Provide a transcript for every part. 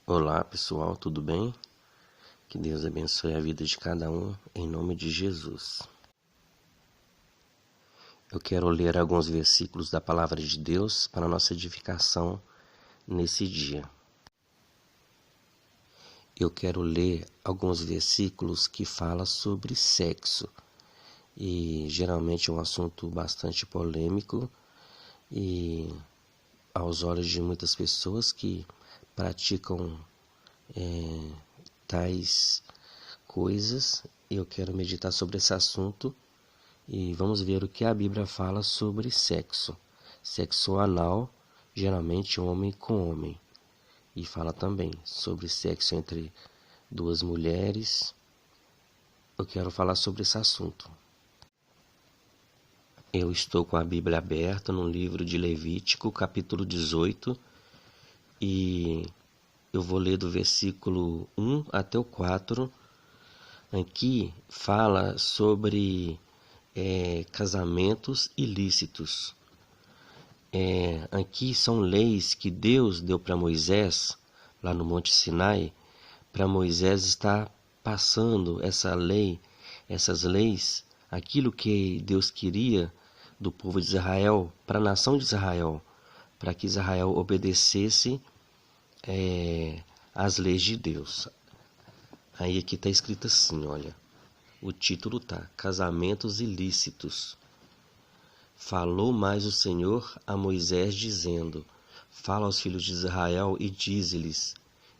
Olá pessoal, tudo bem? Que Deus abençoe a vida de cada um, em nome de Jesus. Eu quero ler alguns versículos da Palavra de Deus para nossa edificação nesse dia. Eu quero ler alguns versículos que falam sobre sexo. E geralmente é um assunto bastante polêmico e aos olhos de muitas pessoas que praticam tais coisas. Eu quero meditar sobre esse assunto e vamos ver o que a Bíblia fala sobre sexo. Sexo anal, geralmente homem com homem. E fala também sobre sexo entre duas mulheres. Eu quero falar sobre esse assunto. Eu estou com a Bíblia aberta no livro de Levítico, capítulo 18, e eu vou ler do versículo 1 até o 4. Aqui fala sobre casamentos ilícitos. Aqui são leis que Deus deu para Moisés, lá no Monte Sinai, para Moisés estar passando essas leis, aquilo que Deus queria do povo de Israel, para a nação de Israel, para que Israel obedecesse às leis de Deus. Aí aqui está escrito assim, olha, o título tá, Casamentos Ilícitos. Falou mais o Senhor a Moisés dizendo, fala aos filhos de Israel e dize-lhes,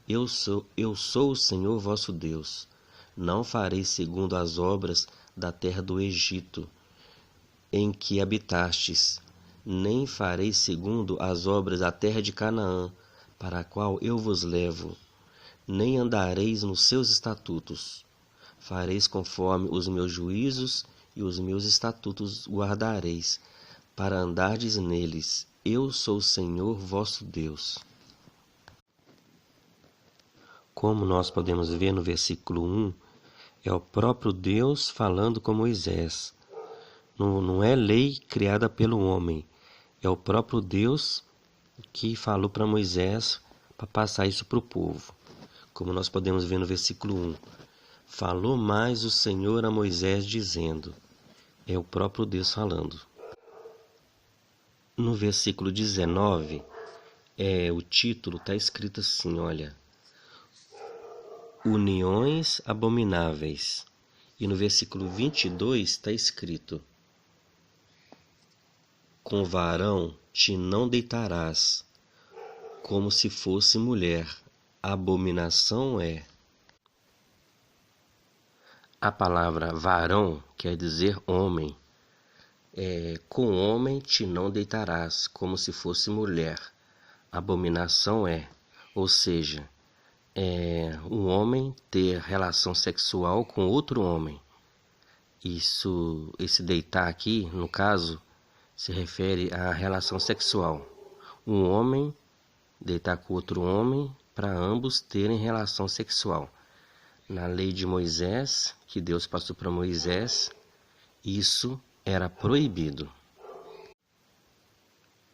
eu sou o Senhor vosso Deus. Não farei segundo as obras da terra do Egito, em que habitastes, nem farei segundo as obras da terra de Canaã, para a qual eu vos levo, nem andareis nos seus estatutos. Fareis conforme os meus juízos e os meus estatutos guardareis, para andardes neles. Eu sou o Senhor vosso Deus. Como nós podemos ver no versículo 1, é o próprio Deus falando com Moisés. Não é lei criada pelo homem, é o próprio Deus que falou para Moisés para passar isso para o povo. Como nós podemos ver no versículo 1. Falou mais o Senhor a Moisés dizendo, é o próprio Deus falando. No versículo 19, o título está escrito assim, olha, uniões abomináveis. E no versículo 22 está escrito, com varão te não deitarás, como se fosse mulher, abominação é. A palavra varão quer dizer homem. Com homem te não deitarás, como se fosse mulher, abominação é. Ou seja, um homem ter relação sexual com outro homem. Esse deitar aqui, no caso, se refere à relação sexual. Um homem deitar com outro homem para ambos terem relação sexual. Na lei de Moisés, que Deus passou para Moisés, isso era proibido.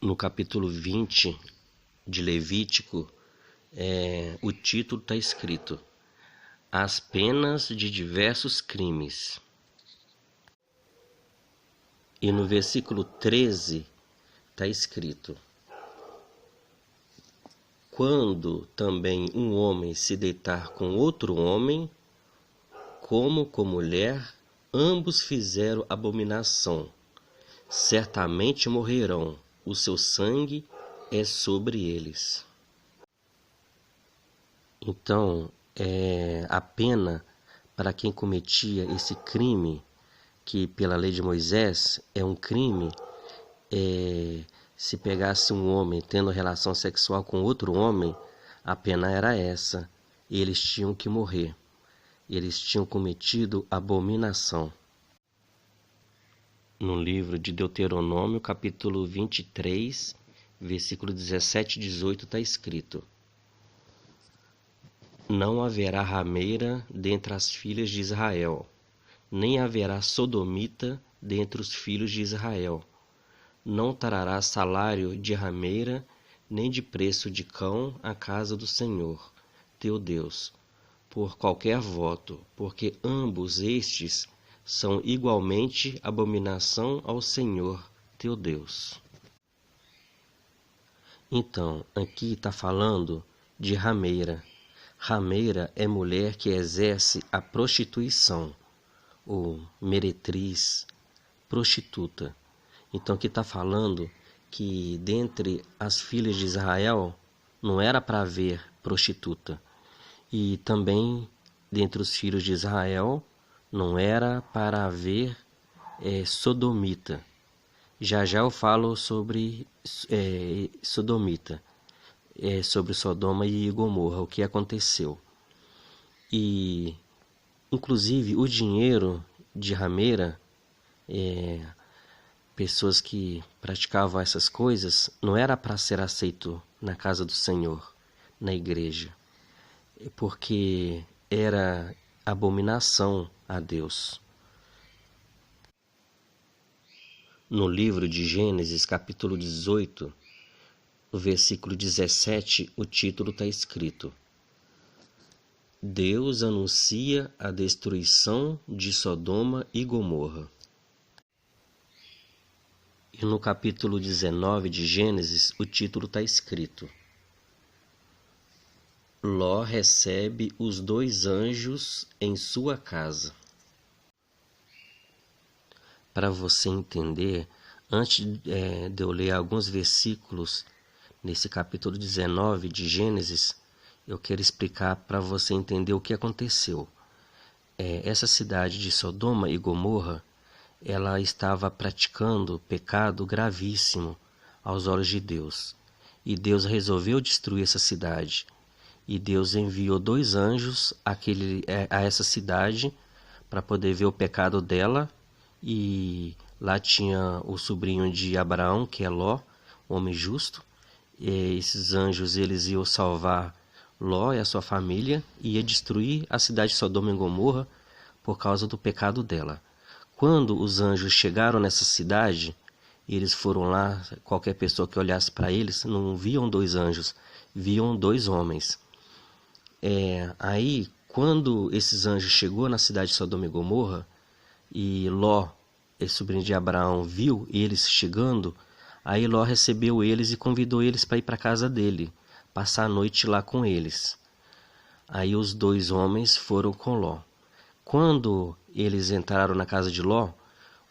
No capítulo 20 de Levítico, o título está escrito, as penas de diversos crimes. E no versículo 13 está escrito, quando também um homem se deitar com outro homem, como com mulher, ambos fizeram abominação, certamente morrerão, o seu sangue é sobre eles. Então, a pena para quem cometia esse crime, que pela lei de Moisés é um crime, se pegasse um homem tendo relação sexual com outro homem, a pena era essa, eles tinham que morrer, eles tinham cometido abominação. No livro de Deuteronômio, capítulo 23, versículo 17 e 18, está escrito, não haverá rameira dentre as filhas de Israel, nem haverá sodomita dentre os filhos de Israel. Não trará salário de rameira, nem de preço de cão à casa do Senhor. teu Deus, por qualquer voto, porque ambos estes são igualmente abominação ao Senhor teu Deus. Então, aqui está falando de rameira. Rameira é mulher que exerce a prostituição, ou meretriz, prostituta. Então, aqui está falando que dentre as filhas de Israel não era para haver prostituta. E também dentre os filhos de Israel não era para haver sodomita. Já eu falo sobre sodomita, sobre Sodoma e Gomorra, o que aconteceu. E, inclusive, o dinheiro de rameira, pessoas que praticavam essas coisas, não era para ser aceito na casa do Senhor, na igreja, porque era abominação a Deus. No livro de Gênesis, capítulo 18, no versículo 17, o título está escrito: Deus anuncia a destruição de Sodoma e Gomorra. E no capítulo 19 de Gênesis, o título está escrito: Ló recebe os 2 anjos em sua casa. Para você entender, antes de eu ler alguns versículos nesse capítulo 19 de Gênesis, eu quero explicar para você entender o que aconteceu. Essa cidade de Sodoma e Gomorra, ela estava praticando pecado gravíssimo aos olhos de Deus. E Deus resolveu destruir essa cidade. E Deus enviou 2 anjos a essa cidade para poder ver o pecado dela. E lá tinha o sobrinho de Abraão, que é Ló, homem justo. E esses anjos, eles iam salvar Ló e a sua família e ia destruir a cidade de Sodoma e Gomorra por causa do pecado dela. Quando os anjos chegaram nessa cidade, eles foram lá, qualquer pessoa que olhasse para eles, não viam 2 anjos, viam 2 homens. Aí, quando esses anjos chegou na cidade de Sodoma e Gomorra, e Ló, esse sobrinho de Abraão, viu eles chegando, aí Ló recebeu eles e convidou eles para ir para a casa dele, passar a noite lá com eles. Aí os 2 homens foram com Ló. Quando eles entraram na casa de Ló,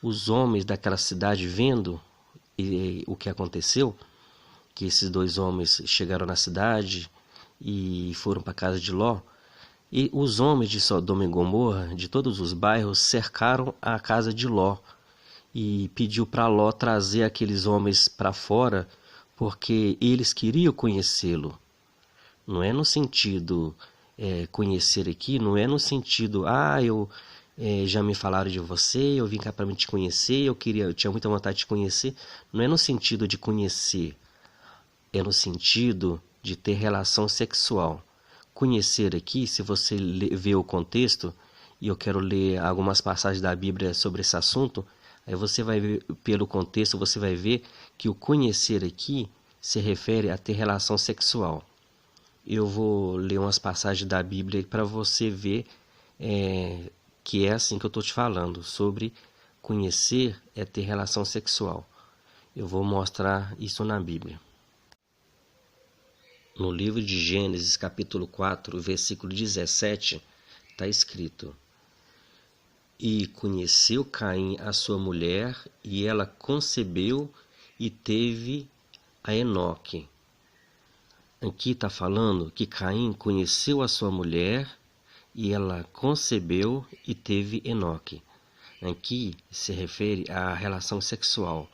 os homens daquela cidade, vendo o que aconteceu, que esses 2 homens chegaram na cidade e foram para a casa de Ló, e os homens de Sodoma e Gomorra, de todos os bairros, cercaram a casa de Ló e pediu para Ló trazer aqueles homens para fora, porque eles queriam conhecê-lo. Não é no sentido, conhecer aqui, não é no sentido, já me falaram de você, eu vim cá para me te conhecer, eu tinha muita vontade de conhecer. Não é no sentido de conhecer, é no sentido de ter relação sexual. Conhecer aqui, se você ver o contexto, e eu quero ler algumas passagens da Bíblia sobre esse assunto, aí você vai ver, pelo contexto, você vai ver que o conhecer aqui se refere a ter relação sexual. Eu vou ler umas passagens da Bíblia para você ver que é assim que eu estou te falando, sobre conhecer é ter relação sexual. Eu vou mostrar isso na Bíblia. No livro de Gênesis, capítulo 4, versículo 17, está escrito: E conheceu Caim a sua mulher, e ela concebeu e teve a Enoque. Aqui está falando que Caim conheceu a sua mulher, e ela concebeu e teve Enoque. Aqui se refere à relação sexual,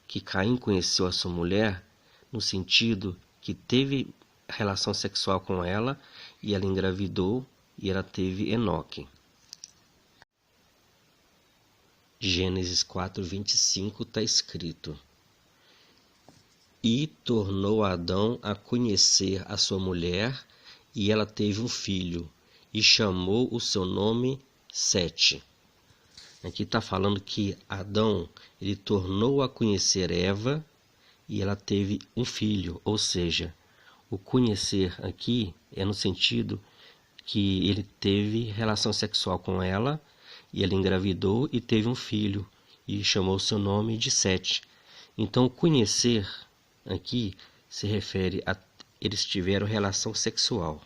que Caim conheceu a sua mulher no sentido que teve relação sexual com ela e ela engravidou e ela teve Enoque. Gênesis 4:25 está escrito: E tornou Adão a conhecer a sua mulher, e ela teve um filho, e chamou o seu nome Sete. Aqui está falando que Adão, ele tornou a conhecer Eva, e ela teve um filho, ou seja, O conhecer aqui é no sentido que ele teve relação sexual com ela, e ela engravidou e teve um filho, e chamou seu nome de Sete. Então, conhecer aqui se refere a eles tiveram relação sexual.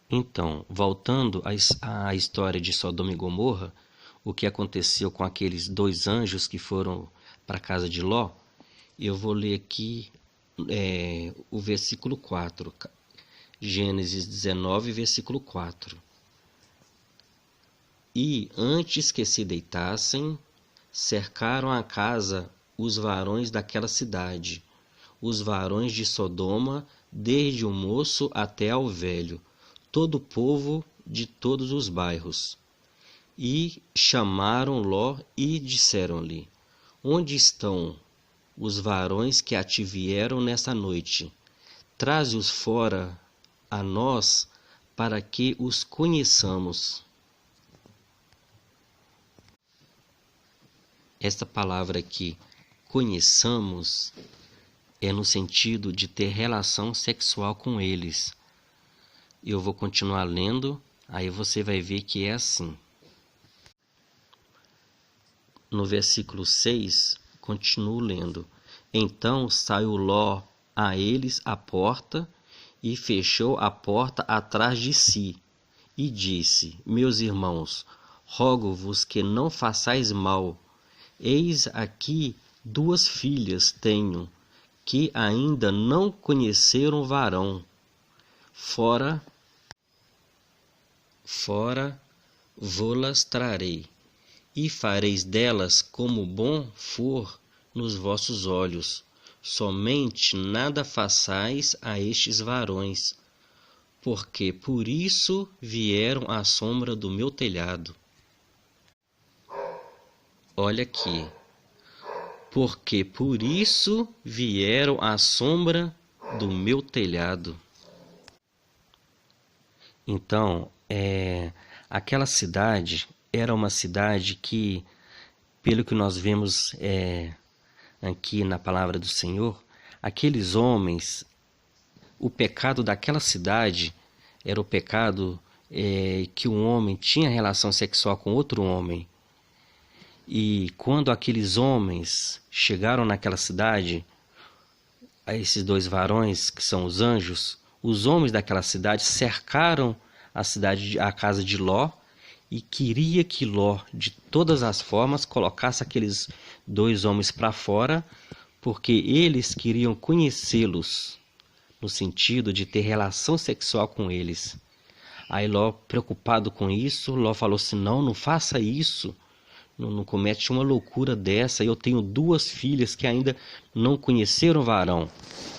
Então, voltando à história de Sodoma e Gomorra, o que aconteceu com aqueles dois anjos que foram para a casa de Ló, eu vou ler aqui o versículo 4, Gênesis 19, versículo 4. E, antes que se deitassem, cercaram a casa os varões daquela cidade, os varões de Sodoma, desde o moço até ao velho, todo o povo de todos os bairros. E chamaram Ló e disseram-lhe: onde estão os varões que a ti vieram nesta noite? Traze-os fora a nós, para que os conheçamos. Esta palavra aqui, conheçamos, é no sentido de ter relação sexual com eles. Eu vou continuar lendo, aí você vai ver que é assim. No versículo 6, continuo lendo. Então saiu Ló a eles à porta, e fechou a porta atrás de si, e disse: meus irmãos, rogo-vos que não façais mal. Eis aqui 2 filhas tenho, que ainda não conheceram varão. Fora vô-las trarei, e fareis delas como bom for nos vossos olhos. Somente nada façais a estes varões, porque por isso vieram à sombra do meu telhado. Olha aqui. Porque por isso vieram à sombra do meu telhado. Então, aquela cidade era uma cidade que, pelo que nós vemos aqui na palavra do Senhor, aqueles homens, o pecado daquela cidade era o pecado que um homem tinha relação sexual com outro homem. E quando aqueles homens chegaram naquela cidade, a esses 2 varões, que são os anjos, os homens daquela cidade cercaram a casa de Ló, e queria que Ló, de todas as formas, colocasse aqueles 2 homens para fora, porque eles queriam conhecê-los, no sentido de ter relação sexual com eles. Aí Ló, preocupado com isso, Ló falou assim: não faça isso. Não comete uma loucura dessa. Eu tenho 2 filhas que ainda não conheceram varão.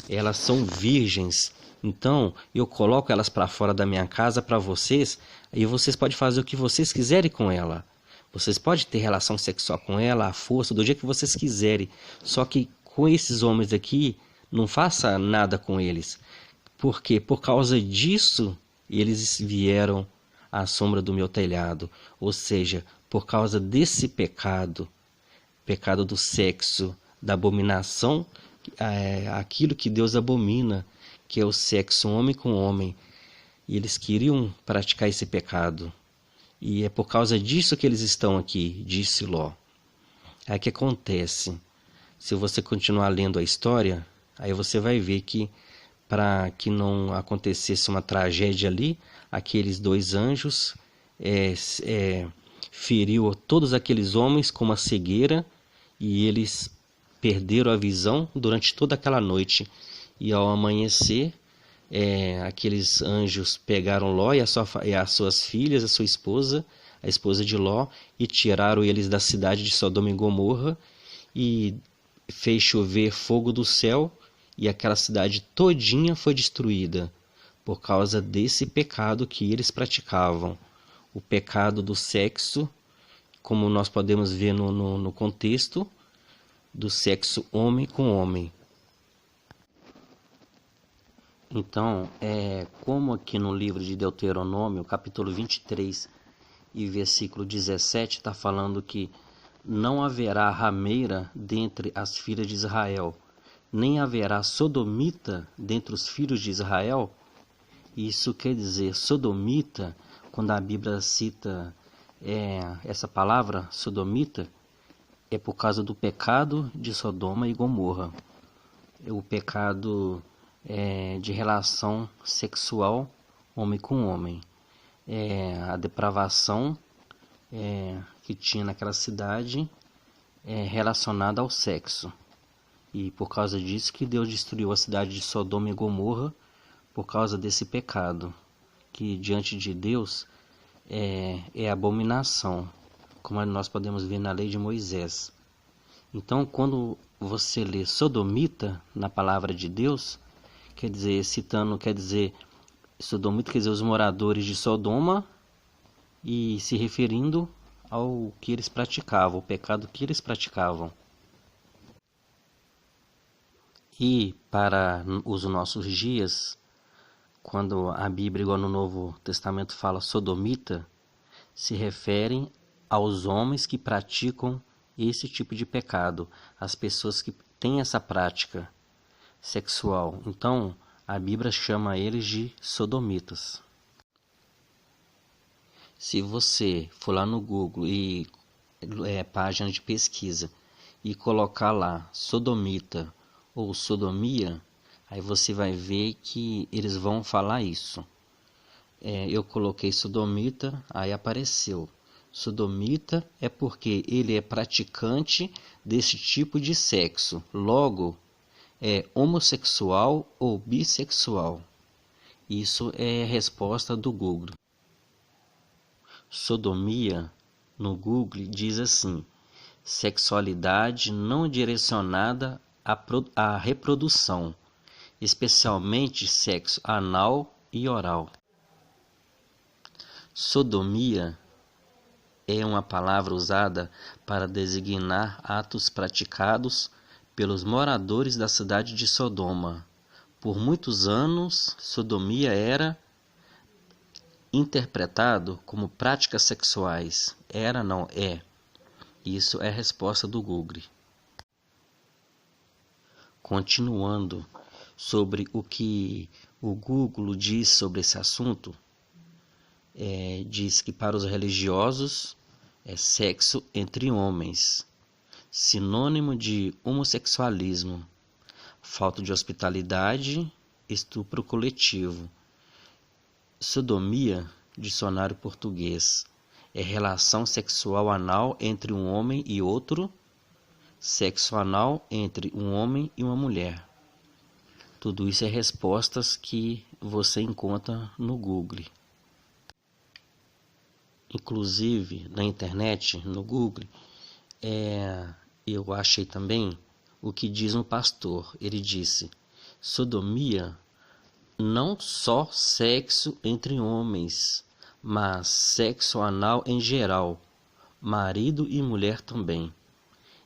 Elas são virgens. Então, eu coloco elas para fora da minha casa para vocês. E vocês podem fazer o que vocês quiserem com ela. Vocês podem ter relação sexual com ela, à força, do jeito que vocês quiserem. Só que com esses homens aqui, não faça nada com eles. Porque por causa disso, eles vieram à sombra do meu telhado. Ou seja, por causa desse pecado do sexo, da abominação, aquilo que Deus abomina, que é o sexo homem com homem. E eles queriam praticar esse pecado. E é por causa disso que eles estão aqui, disse Ló. Aí o que acontece? Se você continuar lendo a história, aí você vai ver que, para que não acontecesse uma tragédia ali, aqueles 2 anjos feriu todos aqueles homens com uma cegueira, e eles perderam a visão durante toda aquela noite. E ao amanhecer, aqueles anjos pegaram Ló e as suas filhas, a sua esposa, a esposa de Ló, e tiraram eles da cidade de Sodoma e Gomorra, e fez chover fogo do céu, e aquela cidade todinha foi destruída por causa desse pecado que eles praticavam. O pecado do sexo, como nós podemos ver no contexto do sexo homem com homem. Então, como aqui no livro de Deuteronômio, capítulo 23 e versículo 17, está falando que não haverá rameira dentre as filhas de Israel, nem haverá sodomita dentre os filhos de Israel. Isso quer dizer, sodomita, quando a Bíblia cita essa palavra, sodomita, é por causa do pecado de Sodoma e Gomorra. O pecado de relação sexual homem com homem. A depravação que tinha naquela cidade relacionada ao sexo. E por causa disso que Deus destruiu a cidade de Sodoma e Gomorra, por causa desse pecado, que diante de Deus é abominação, como nós podemos ver na lei de Moisés. Então, quando você lê sodomita na palavra de Deus, sodomita quer dizer os moradores de Sodoma, e se referindo ao que eles praticavam, o pecado que eles praticavam. E para os nossos dias, quando a Bíblia, igual no Novo Testamento, fala sodomita, se referem aos homens que praticam esse tipo de pecado, as pessoas que têm essa prática sexual. Então, a Bíblia chama eles de sodomitas. Se você for lá no Google e página de pesquisa e colocar lá sodomita ou sodomia, aí você vai ver que eles vão falar isso. Eu coloquei sodomita, aí apareceu. Sodomita é porque ele é praticante desse tipo de sexo. Logo, é homossexual ou bissexual. Isso é a resposta do Google. Sodomia, no Google, diz assim: sexualidade não direcionada à reprodução, especialmente sexo anal e oral. Sodomia é uma palavra usada para designar atos praticados pelos moradores da cidade de Sodoma. Por muitos anos, sodomia era interpretado como práticas sexuais. Era, não é. Isso é a resposta do Google. Continuando sobre o que o Google diz sobre esse assunto, diz que para os religiosos é sexo entre homens, sinônimo de homossexualismo, falta de hospitalidade, estupro coletivo. Sodomia, dicionário português, é relação sexual anal entre um homem e outro, sexo anal entre um homem e uma mulher. Tudo isso é respostas que você encontra no Google. Inclusive, na internet, no Google, eu achei também o que diz um pastor. Ele disse: sodomia não só sexo entre homens, mas sexo anal em geral, marido e mulher também.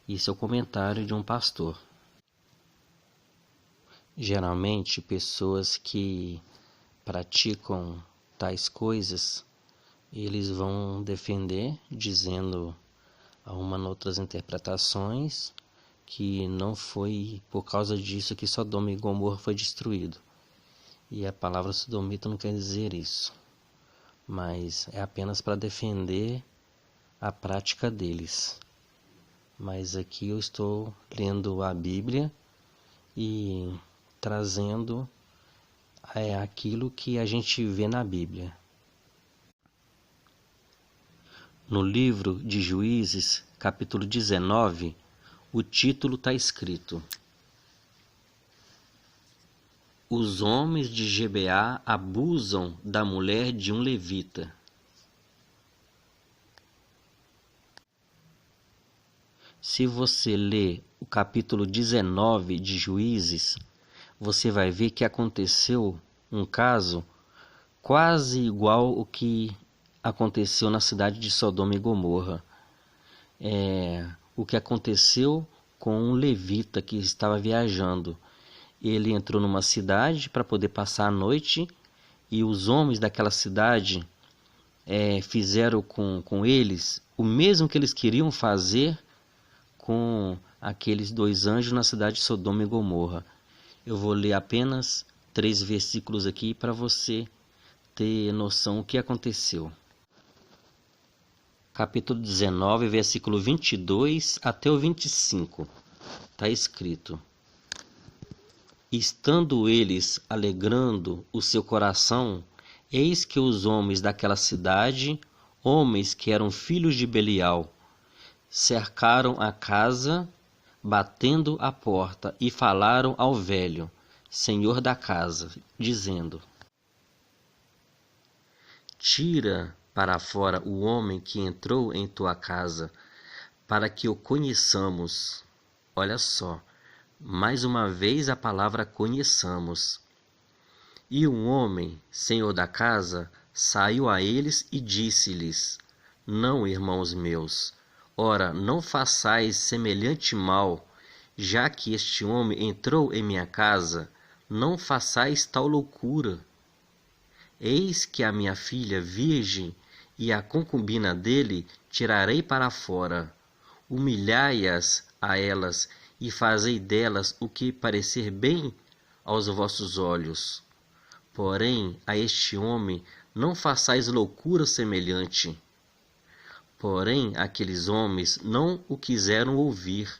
Isso é o comentário de um pastor. Geralmente, pessoas que praticam tais coisas, eles vão defender, dizendo a outras interpretações, que não foi por causa disso que Sodoma e Gomorra foi destruído. E a palavra sodomita não quer dizer isso, mas é apenas para defender a prática deles. Mas aqui eu estou lendo a Bíblia e trazendo aquilo que a gente vê na Bíblia. No livro de Juízes, capítulo 19, o título está escrito: Os homens de Gibeá abusam da mulher de um levita. Se você ler o capítulo 19 de Juízes, você vai ver que aconteceu um caso quase igual ao que aconteceu na cidade de Sodoma e Gomorra. O que aconteceu com um levita que estava viajando. Ele entrou numa cidade para poder passar a noite, e os homens daquela cidade fizeram com eles o mesmo que eles queriam fazer com aqueles 2 anjos na cidade de Sodoma e Gomorra. Eu vou ler apenas 3 versículos aqui para você ter noção do que aconteceu. Capítulo 19, versículo 22 até o 25. Está escrito: Estando eles alegrando o seu coração, eis que os homens daquela cidade, homens que eram filhos de Belial, cercaram a casa, batendo a porta, e falaram ao velho, senhor da casa, dizendo: Tira para fora o homem que entrou em tua casa, para que o conheçamos. Olha só, mais uma vez a palavra conheçamos. E um homem, senhor da casa, saiu a eles e disse-lhes: Não, irmãos meus, ora, não façais semelhante mal, já que este homem entrou em minha casa, não façais tal loucura. Eis que a minha filha virgem e a concubina dele tirarei para fora. Humilhai-as a elas e fazei delas o que parecer bem aos vossos olhos. Porém, a este homem não façais loucura semelhante. Porém, aqueles homens não o quiseram ouvir.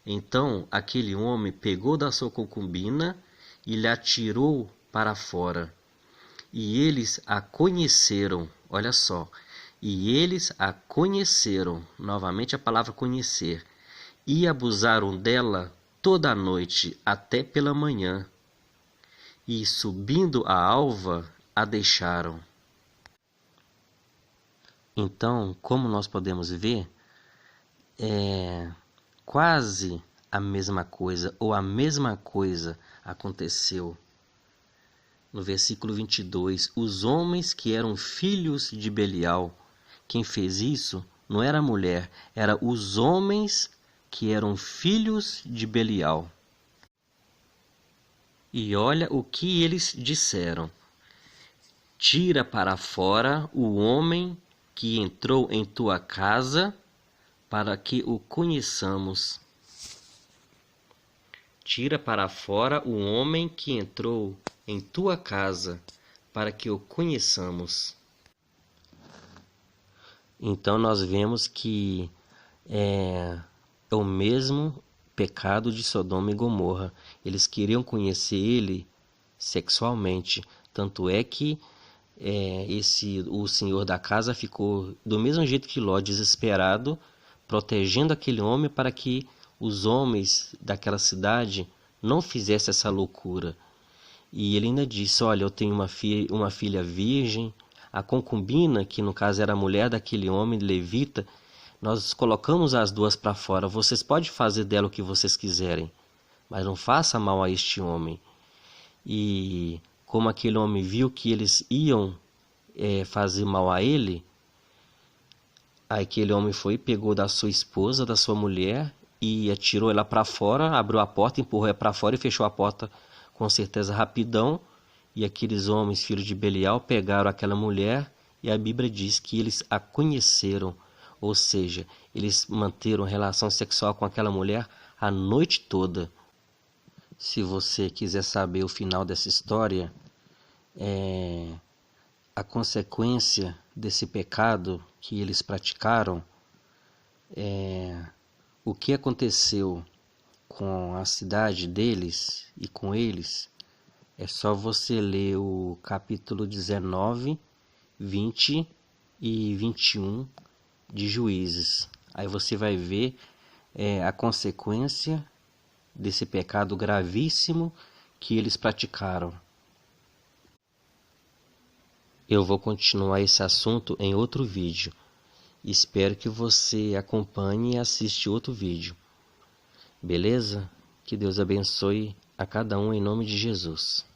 Então, aquele homem pegou da sua concubina e lhe atirou para fora. E eles a conheceram, olha só, e eles a conheceram, novamente a palavra conhecer, e abusaram dela toda a noite até pela manhã. E subindo a alva, a deixaram. Então, como nós podemos ver, quase a mesma coisa, ou a mesma coisa aconteceu. No versículo 22, os homens que eram filhos de Belial, quem fez isso não era a mulher, era os homens que eram filhos de Belial. E olha o que eles disseram: Tira para fora o homem que entrou em tua casa, para que o conheçamos. Tira para fora o homem que entrou em tua casa, para que o conheçamos. Então nós vemos que é o mesmo pecado de Sodoma e Gomorra. Eles queriam conhecer ele sexualmente. Tanto é que o senhor da casa ficou do mesmo jeito que Ló, desesperado, protegendo aquele homem para que os homens daquela cidade não fizessem essa loucura. E ele ainda disse: olha, eu tenho uma filha virgem, a concubina, que no caso era a mulher daquele homem levita, nós colocamos as duas para fora. Vocês podem fazer dela o que vocês quiserem, mas não faça mal a este homem. E como aquele homem viu que eles iam fazer mal a ele, aquele homem foi, pegou da sua esposa, da sua mulher, e atirou ela para fora, abriu a porta, empurrou ela para fora e fechou a porta com certeza rapidão. E aqueles homens, filhos de Belial, pegaram aquela mulher, e a Bíblia diz que eles a conheceram, ou seja, eles manteram relação sexual com aquela mulher a noite toda. Se você quiser saber o final dessa história, a consequência desse pecado que eles praticaram, o que aconteceu com a cidade deles e com eles, é só você ler o capítulo 19, 20 e 21 de Juízes. Aí você vai ver a consequência desse pecado gravíssimo que eles praticaram. Eu vou continuar esse assunto em outro vídeo. Espero que você acompanhe e assista outro vídeo. Beleza? Que Deus abençoe a cada um em nome de Jesus.